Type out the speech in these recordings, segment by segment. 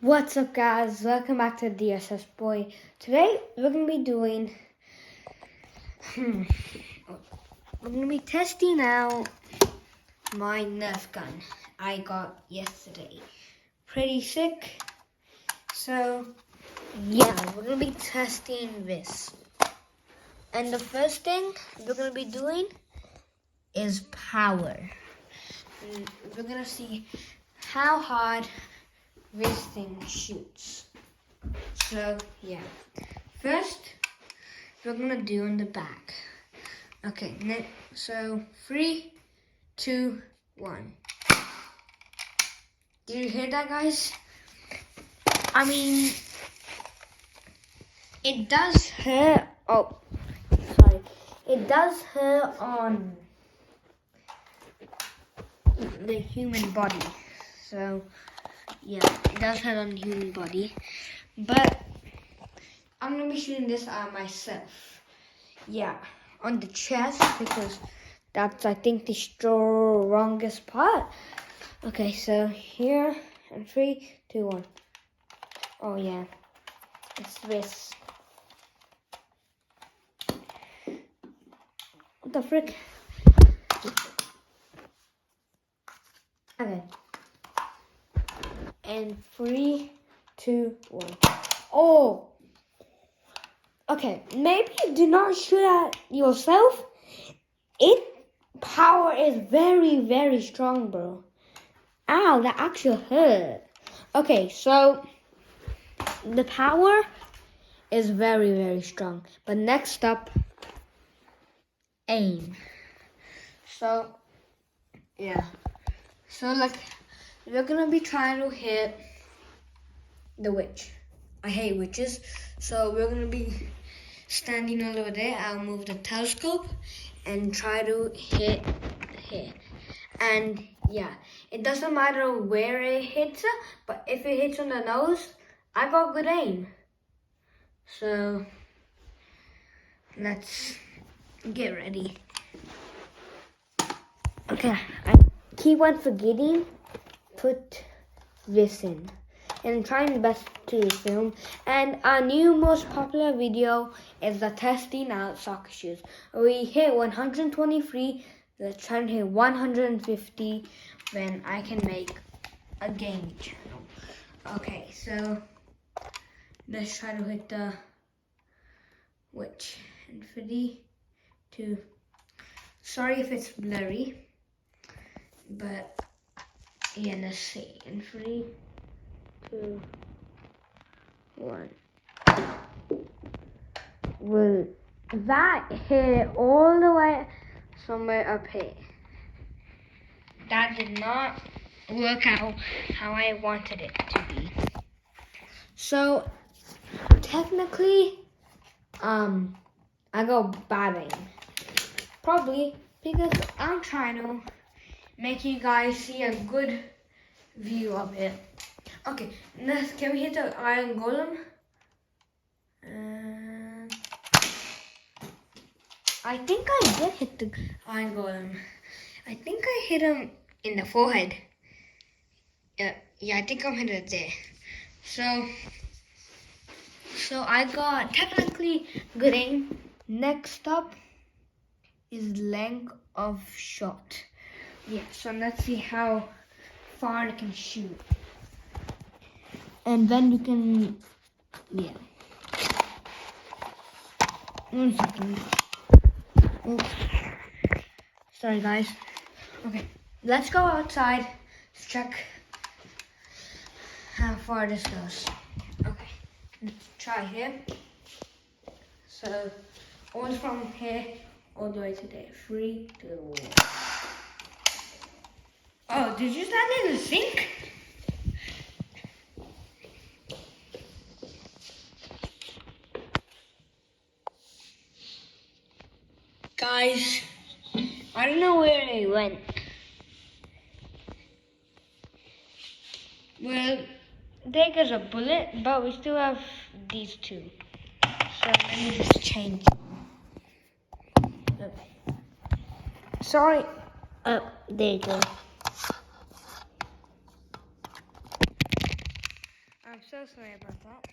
What's up, guys? Welcome back to DSS Boy. Today we're gonna be doing we're gonna be testing out my Nerf gun I got yesterday. Pretty sick. So yeah, we're gonna be testing this. And the first thing we're gonna be doing is power. And we're gonna see how hard this thing shoots. So yeah, first we're gonna do in the back. Okay, so 3, 2, 1. Did you hear that, guys? I mean, it does hurt. Oh, sorry. It does hurt on the human body. So yeah, it does hurt on the human body. But I'm gonna be shooting this at myself. Yeah, on the chest because that's, I think, the strongest part. Okay, so here, and 3, 2, 1. Oh yeah, it's this. What the frick? Okay. And 3, 2, 1. Oh! Okay, maybe do not shoot at yourself. Power is very, very strong, bro. Ow, that actually hurt. Okay, so the power is very, very strong. But next up, aim. So, yeah. So, we're gonna be trying to hit the witch. I hate witches. So, we're gonna be standing all over there. I'll move the telescope and try to hit here. And yeah, it doesn't matter where it hits, but if it hits on the nose, I got good aim. So let's get ready. Okay, I keep on forgetting put this in. And I'm trying best to film. And our new most popular video is the testing out soccer shoes. We hit 123. Let's try and hit 150 when I can make a game channel. Okay, so let's try to hit the witch. And 3, 2. Sorry if it's blurry, but yeah, let's see. And 3, 2, 1. Will that hit all the way somewhere up here? That did not work out how I wanted it to be. So technically, I go bad aim. Probably because I'm trying to make you guys see a good view of it. Okay, next, can we hit the iron golem? I think I did hit the iron golem. I think I hit him in the forehead. Yeah, I think I'm hit it there. So I got technically good aim. Next up is length of shot. Yeah, so let's see how far it can shoot. And then you can, yeah. 1 second. Oops. Sorry, guys. Okay, let's go outside to check how far this goes. Okay, let's try here. So, all from here all the way to there. 3, 2, 1. Oh, did you stand in the sink? Guys, I don't know where it went. Well, there goes a bullet, but we still have these two. So let me just change. Sorry. Oh, there you go. I'm so sorry about that.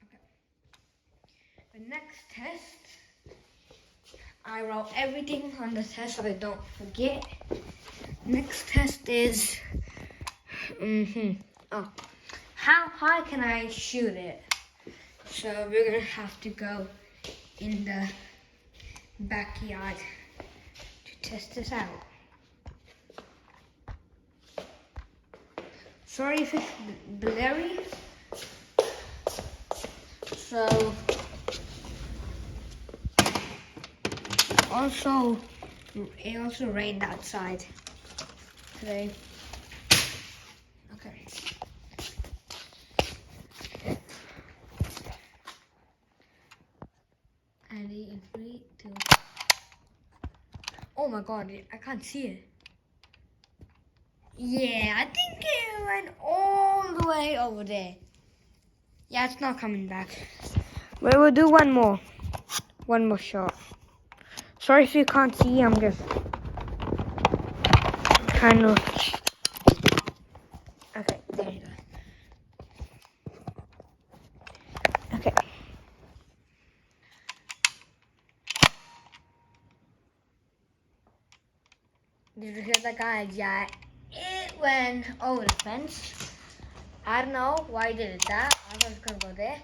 Okay. The next test, I wrote everything on the test so I don't forget. Next test is, how high can I shoot it? So we're gonna have to go in the backyard to test this out. Sorry if it's blurry. So, it also rained outside today. Okay. And in 3, 2. Oh my god, I can't see it. Yeah, I think it went all the way over there. Yeah, it's not coming back. But we'll do one more shot. Sorry if you can't see, I'm just kind of... Okay, there you go. Okay. Did you hear that guy? Yeah, it went over the fence. I don't know why it did that. I thought it was gonna go there.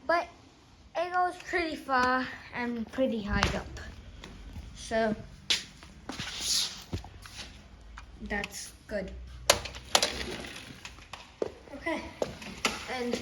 But it goes pretty far and pretty high up. So that's good. Okay. And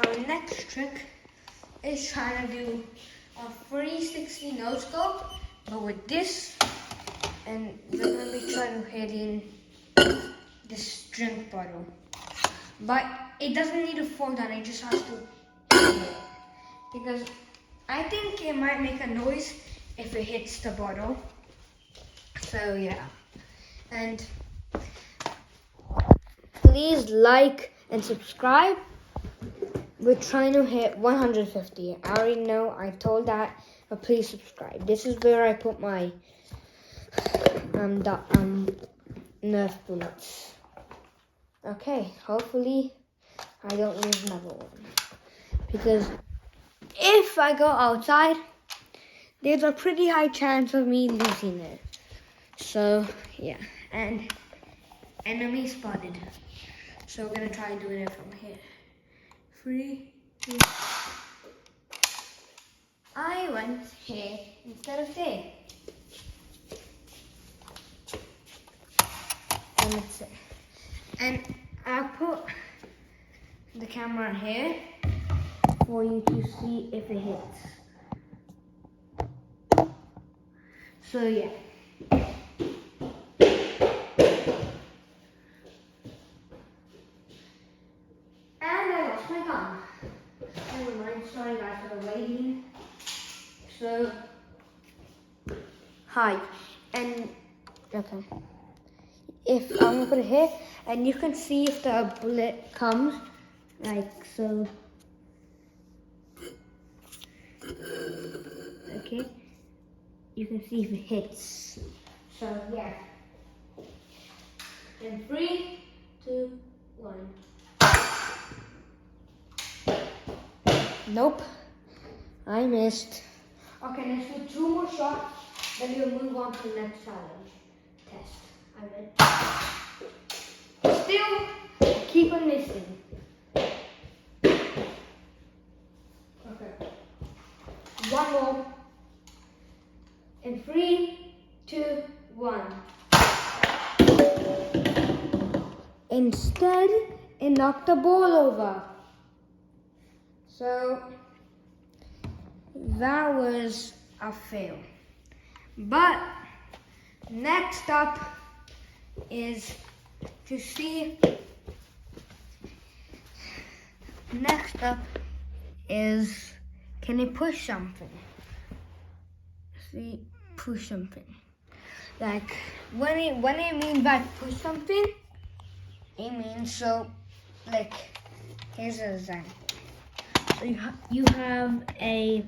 our next trick is trying to do a 360 no scope, but with this, and we're gonna be trying to hit in this drink bottle. But it doesn't need to fall down, it just has to hit it. Because I think it might make a noise if it hits the bottle. So yeah. And please like and subscribe. We're trying to hit 150. I already know, I told that, but please subscribe. This is where I put my Nerf bullets. Okay, hopefully I don't lose another one. Because if I go outside, there's a pretty high chance of me losing it. So yeah, and enemy spotted. So we're gonna try doing it from here. 3, 2. I went here instead of there. And that's it. And I'll put the camera here for you to see if it hits. So yeah. And I lost my gun. Never mind, sorry guys for the waiting. So, hi. And, okay. If I'm gonna put it here, and you can see if the bullet comes, like so. Okay. You can see if it hits. So yeah. In 3, 2, 1. Nope. I missed. Okay, let's do 2 more shots, then we'll move on to the next challenge. Test. I win. Still, keep on missing. Okay. One more. In 3, 2, 1. Instead, it knocked the ball over. So, that was a fail. But, next up is to see. Next up is, can you push something? See, push something. Like, when it means by push something, it means so, like, here's an example. So you have a,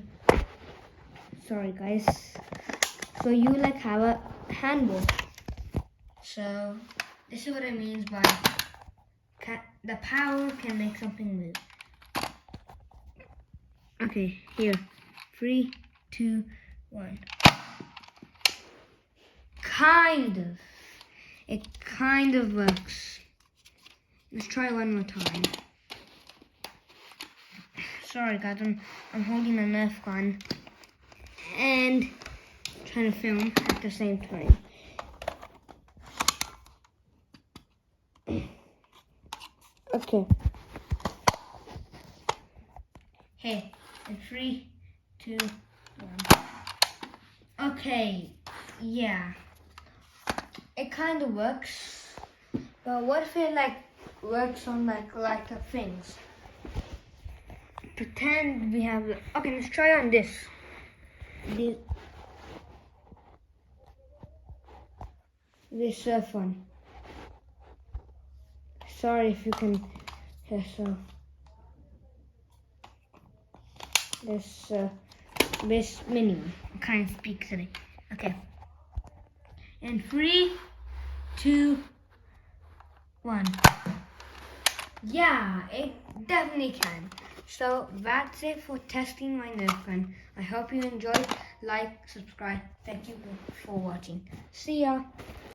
sorry guys, so you like have a handle. So this is what it means by the power can make something move. Okay, here. 3, 2, 1. Kind of. It kind of works. Let's try one more time. Sorry guys, I'm holding a Nerf gun and trying to film at the same time. Okay. Hey, in 3, 2, 1. Okay, yeah. It kind of works, but what if it works on like things? Pretend we have. Okay, let's try on this. This surf one. Sorry if you can hear so. This mini. I can't speak today. Okay. In 3, 2, 1. Yeah, it definitely can. So that's it for testing my Nerf gun. I hope you enjoyed. Like, subscribe. Thank you for watching. See ya.